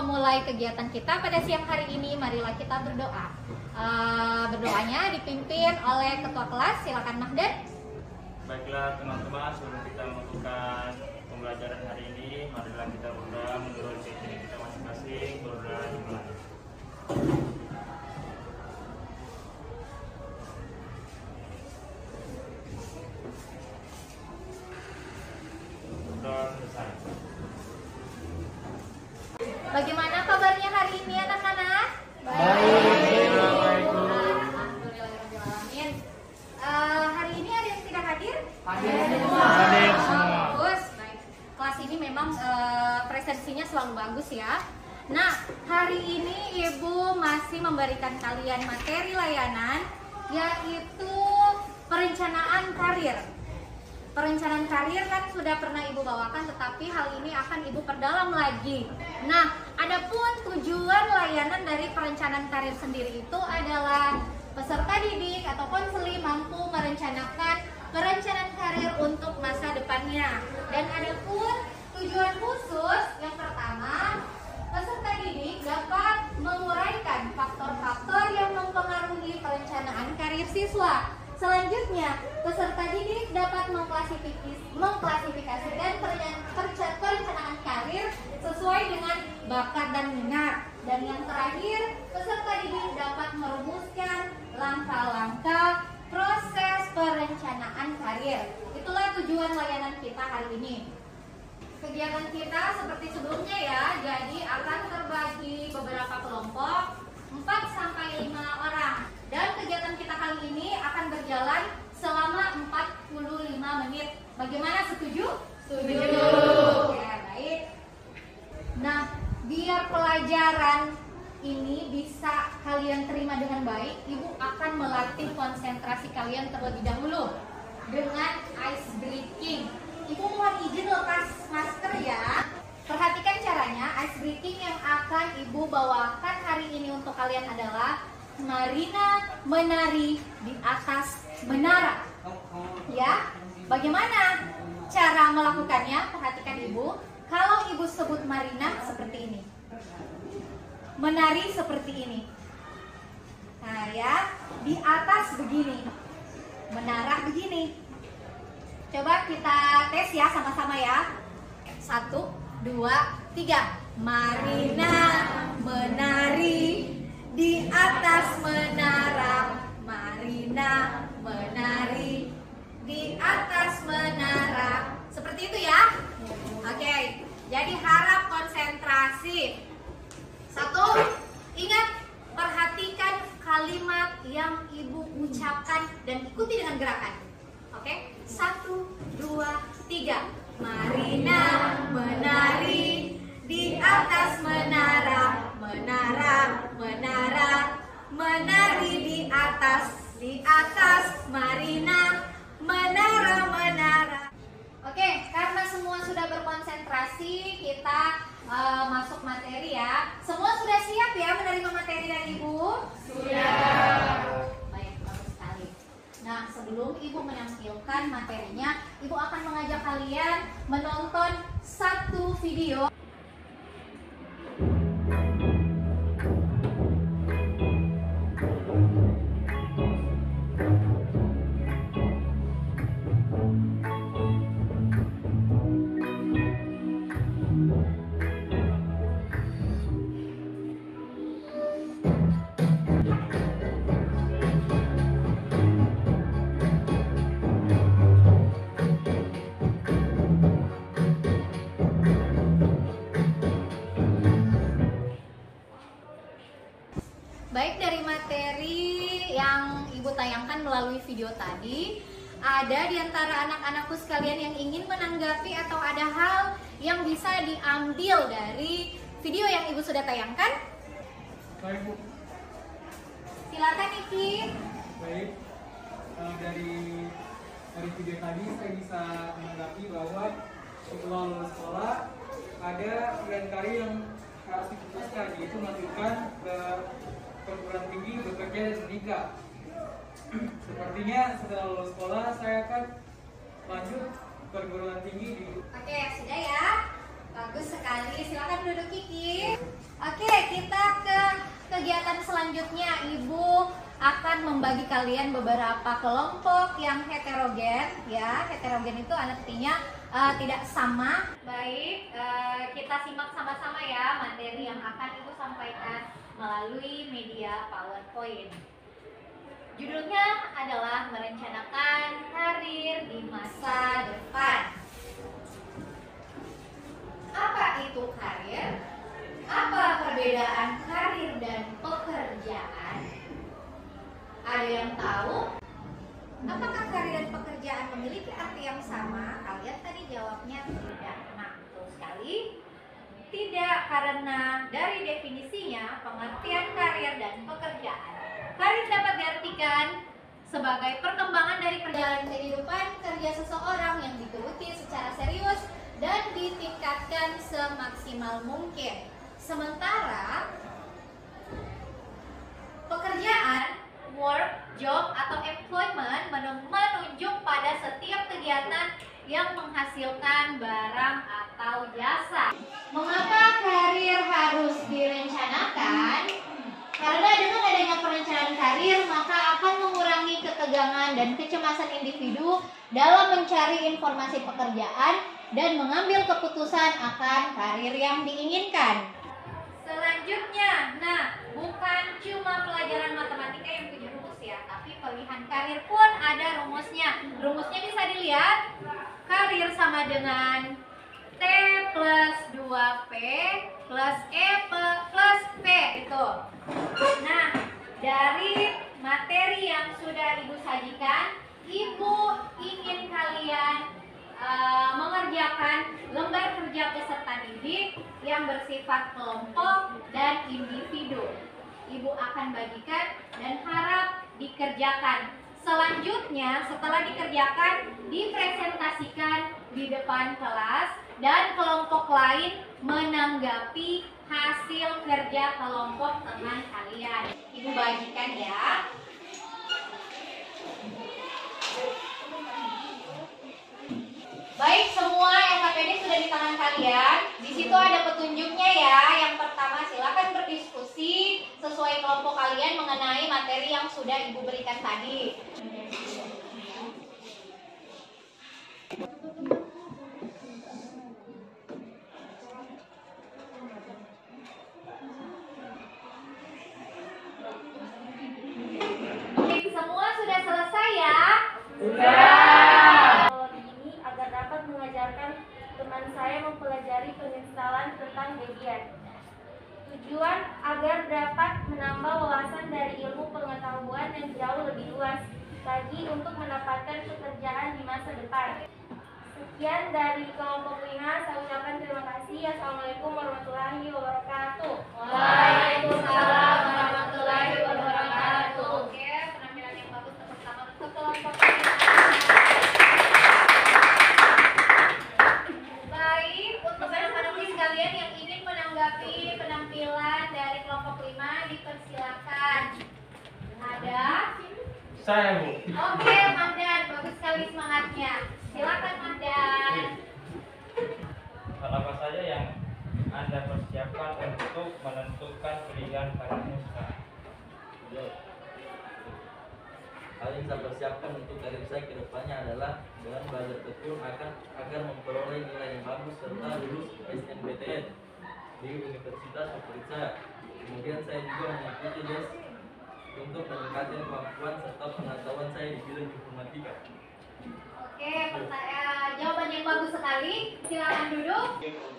memulai kegiatan kita pada siang hari ini, marilah kita berdoa. Berdoanya dipimpin oleh ketua kelas. Silakan Mahdan. Baiklah teman-teman, sebelum kita melakukan pembelajaran hari ini, marilah kita berdoa menurut diri kita masing-masing. Berdoa dimulai. Bagaimana kabarnya hari ini anak-anak? Baik. Alhamdulillahirrahmanirrahim. Hari ini ada yang tidak hadir? Hadir semua. Bagus. Baik. Kelas ini memang presensinya selalu bagus ya. Nah, hari ini Ibu masih memberikan kalian materi layanan, yaitu perencanaan karir. Perencanaan karir kan sudah pernah Ibu bawakan, tetapi hal ini akan Ibu perdalam lagi. Nah, adapun tujuan layanan dari perencanaan karir sendiri itu adalah peserta didik atau konseli mampu merencanakan perencanaan karir untuk masa depannya. Dan adapun tujuan khusus yang pertama, peserta didik dapat menguraikan faktor-faktor yang mempengaruhi perencanaan karir siswa. Selanjutnya, peserta didik dapat mengklasifikasikan perencanaan karir sesuai dengan bakat dan minat. Dan yang terakhir, peserta didik dapat merumuskan langkah-langkah proses perencanaan karir. Itulah tujuan layanan kita hari ini. Kegiatan kita seperti sebelumnya ya, jadi akan terbagi beberapa kelompok, 4-5 orang. Dan kegiatan kita kali ini akan berjalan selama 45 menit. Bagaimana, setuju? Setuju. Ya, baik. Nah, biar pelajaran ini bisa kalian terima dengan baik, Ibu akan melatih konsentrasi kalian terlebih dahulu dengan ice breaking. Ibu mohon izin lepas masker ya. Perhatikan caranya. Ice breaking yang akan Ibu bawakan hari ini untuk kalian adalah Marina menari di atas menara. Ya, bagaimana cara melakukannya? Perhatikan Ibu. Kalau Ibu sebut Marina seperti ini, menari seperti ini. Nah ya, di atas begini, menara begini. Coba kita tes ya sama-sama ya. 1, 2, 3. Marina menari di atas menara. Marina menari di atas menara. Seperti itu ya. Oke, jadi harap konsentrasi. 1, ingat, perhatikan kalimat yang Ibu ucapkan dan ikuti dengan gerakan. Oke, 1, 2, 3. Marina menari di atas menara. Menara, menara, menari di atas Marina, menara, menara. Oke, karena semua sudah berkonsentrasi, kita masuk materi ya. Semua sudah siap ya menerima materi dari Ibu? Sudah. Baik, bagus sekali. Nah, sebelum Ibu menampilkan materinya, Ibu akan mengajak kalian menonton satu video. Baik, dari materi yang Ibu tayangkan melalui video tadi, ada di antara anak-anakku sekalian yang ingin menanggapi atau ada hal yang bisa diambil dari video yang Ibu sudah tayangkan? Baik, Bu. Silakan, Iki. Baik, dari video tadi saya bisa menanggapi bahwa setelah lulus sekolah ada pilihan karir yang harus diputuskan, yaitu melanjutkan ke perguruan tinggi, bekerja dan menikah. Sepertinya setelah lulus sekolah saya akan lanjut perguruan tinggi di... Oke, sudah ya. Bagus sekali, silakan duduk Kiki. Oke, kita ke kegiatan selanjutnya. Ibu akan membagi kalian beberapa kelompok yang heterogen, ya. Heterogen itu artinya tidak sama. Baik, kita simak sama-sama ya materi yang akan Ibu sampaikan melalui media PowerPoint. Judulnya adalah merencanakan karir di masa depan. Apa itu karir? Apa perbedaan karir dan pekerjaan? Ada yang tahu? Apakah karir dan pekerjaan memiliki arti yang sama? Kalian tadi jawabnya tidak. Nah, betul sekali. Tidak, karena dari definisinya pengertian karir dan pekerjaan. Karir dapat diartikan sebagai perkembangan dari perjalanan kehidupan kerja seseorang yang digeluti secara serius dan ditingkatkan semaksimal mungkin. Sementara pekerjaan, work, job atau employment menunjuk pada setiap kegiatan yang menghasilkan barang atau jasa. Mengapa karir harus direncanakan? Karena dengan adanya perencanaan karir, maka akan mengurangi ketegangan dan kecemasan individu dalam mencari informasi pekerjaan dan mengambil keputusan akan karir yang diinginkan. Selanjutnya, bukan cuma pelajaran matematika yang punya rumus ya, tapi pilihan karir pun ada rumusnya. Rumusnya bisa dilihat, karir sama dengan T plus 2P plus E plus P itu. Nah, dari materi yang sudah Ibu sajikan, Ibu ingin kalian mengerjakan lembar kerja peserta didik yang bersifat kelompok dan individu. Ibu akan bagikan dan harap dikerjakan. Selanjutnya, setelah dikerjakan, dipresentasikan di depan kelas dan kelompok lain menanggapi hasil kerja kelompok teman kalian. Ibu bagikan ya. Baik, semua LKPD sudah di tangan kalian. Di situ ada petunjuknya ya. Yang pertama, silakan berdiskusi sesuai kelompok kalian mengenai materi yang sudah Ibu berikan tadi. Oke, semua sudah selesai ya? Mengajarkan teman saya mempelajari penginstalan tentang Debian. Tujuan agar dapat menambah wawasan dari ilmu pengetahuan yang jauh lebih luas lagi untuk mendapatkan pekerjaan di masa depan. Sekian dari kelompok 5, saya ucapkan terima kasih. Assalamualaikum warahmatullahi wabarakatuh. Waalaikumsalam warahmatullahi wabarakatuh. Oke, penampilan yang bagus tepuk tangan untuk kelompok 5. Baik, untuk anak-anak sekalian yang ingin menanggapi penampilan dari kelompok 5, dipersilakan. Ada? Saya, Bu. Oke, Mahdan, bagus sekali semangatnya. Silakan Mahdan. Hal apa saja yang Anda persiapkan untuk menentukan pilihan karirmu sekarang? Hal yang saya persiapkan untuk karir saya ke depannya adalah dengan belajar tekun agar memperoleh nilai yang bagus serta lulus SNBTN di universitas favorit saya. Kemudian saya juga mengikuti les untuk meningkatkan kemampuan serta pengetahuan saya di bidang informatika. Oke, jawaban yang bagus sekali. Silakan duduk.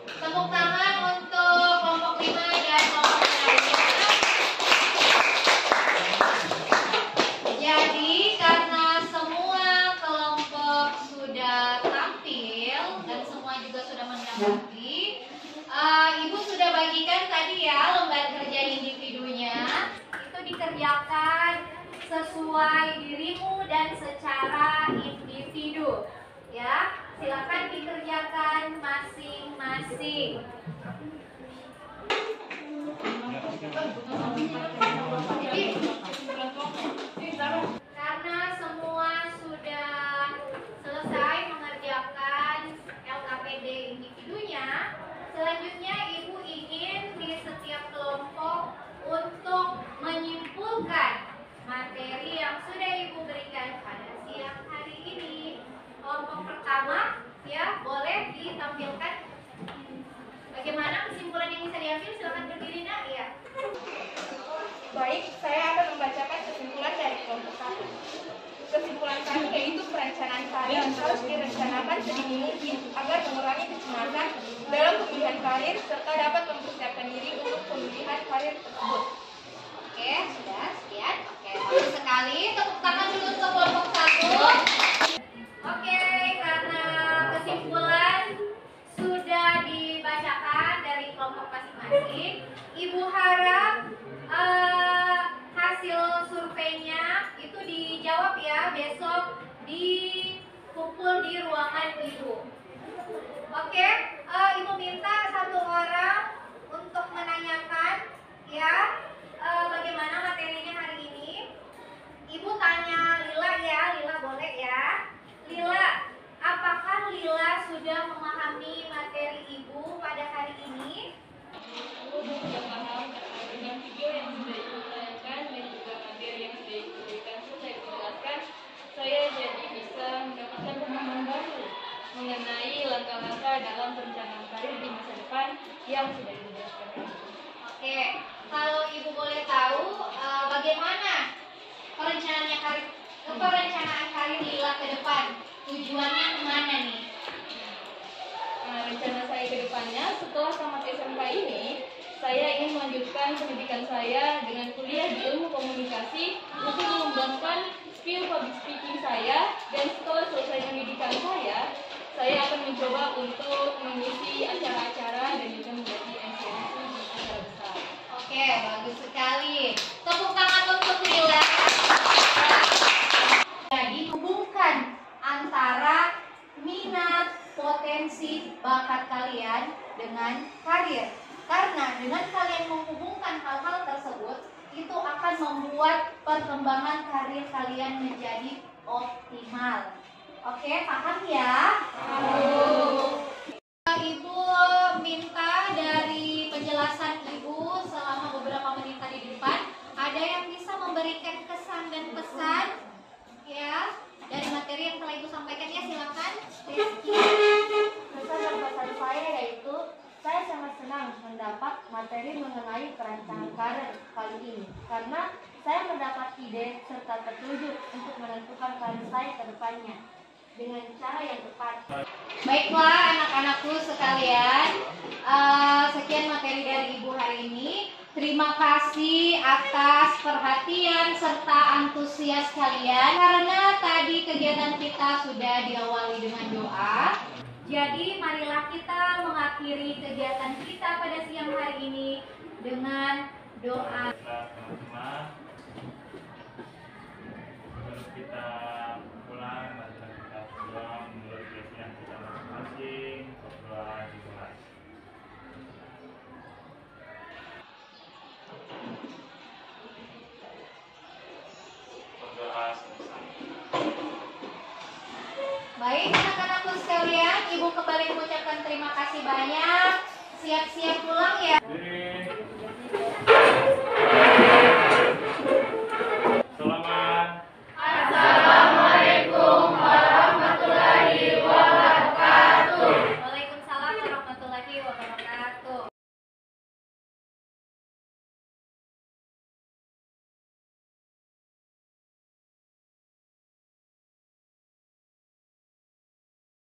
Tepuk tangan untuk kelompok 5 dan kelompok lainnya. Jadi, karena semua kelompok sudah tampil dan semua juga sudah menanggapi, Ibu sudah bagikan tadi ya lembar kerja individunya. Itu dikerjakan sesuai dirimu dan secara individu. Ya, silakan dikerjakan masing-masing. Karena semua sudah selesai mengerjakan LKPD individunya, yang sudah Ibu berikan pada siang hari ini. Kelompok pertama, ya, boleh ditampilkan. Bagaimana kesimpulan yang bisa diambil? Silakan berdiri, Nak. Ya. Baik, saya akan membacakan kesimpulan dari kelompok 1. Kesimpulan kami yaitu perencanaan karir harus direncanakan sedini mungkin agar mengurangi kecemasan dalam pemilihan karir serta dapat mempersiapkan diri untuk pemilihan karir tersebut. Oke, sudah sekian. Oke, bagus sekali. Tepuk tangan dulu untuk kelompok 1. Oke, karena kesimpulan sudah dibacakan dari kelompok masing-masing, Ibu harap hasil surveinya itu dijawab ya besok dikumpul di ruangan Ibu. Oke, Ibu minta satu orang untuk menanyakan ya bagaimana materinya hari ini. Ibu tanya Lila ya, Lila boleh ya. Lila, apakah Lila sudah memahami materi Ibu pada hari ini? Ibu sudah paham dengan video yang sudah Ibu tanyakan dan juga materi yang sudah Ibu berikan selesai dijelaskan, saya jadi bisa mendapatkan pemahaman baru mengenai langkah-langkah dalam perencanaan karir di masa depan yang sudah Ibu jelaskan. Oke, kalau Ibu boleh tahu bagaimana perencanaan karir Lila ke depan? Tujuannya kemana nih? Rencana saya ke depannya setelah tamat SMK ini, saya ingin melanjutkan pendidikan saya dengan kuliah di ilmu komunikasi untuk mengembangkan skill public speaking saya, dan setelah selesai pendidikan saya akan mencoba untuk mengisi acara-acara dan juga menjadi MC di acara besar. Oke, bagus sekali. Tepuk tangan untuk Lila. Jadi hubungkan antara minat, potensi, bakat kalian dengan karir. Karena dengan kalian menghubungkan hal-hal tersebut, itu akan membuat perkembangan karir kalian menjadi optimal. Oke, paham ya? Ibu minta dari penjelasan Ibu selama beberapa menit tadi di depan, ada yang bisa memberikan kesan dan pesan ya dari materi yang telah Ibu sampaikan ya, silakan. Pesan dan pesan saya yaitu saya sangat senang mendapat materi mengenai perencanaan karir kali ini karena saya mendapat ide serta petunjuk untuk menentukan karir saya ke depannya dengan cara yang tepat. Baiklah anak-anakku sekalian, sekian materi dari Ibu hari ini. Terima kasih atas perhatian serta antusias kalian. Karena tadi kegiatan kita sudah diawali dengan doa, jadi marilah kita mengakhiri kegiatan kita pada siang hari ini dengan doa. Teman-teman, sebelum kita pulang, marilah kita pulang menurut keyakinan kita masing-masing, berdoa di kelas. Berdoa selesai. Baik anak-anakku sekalian, Ibu kembali mengucapkan terima kasih banyak. Siap-siap pulang ya.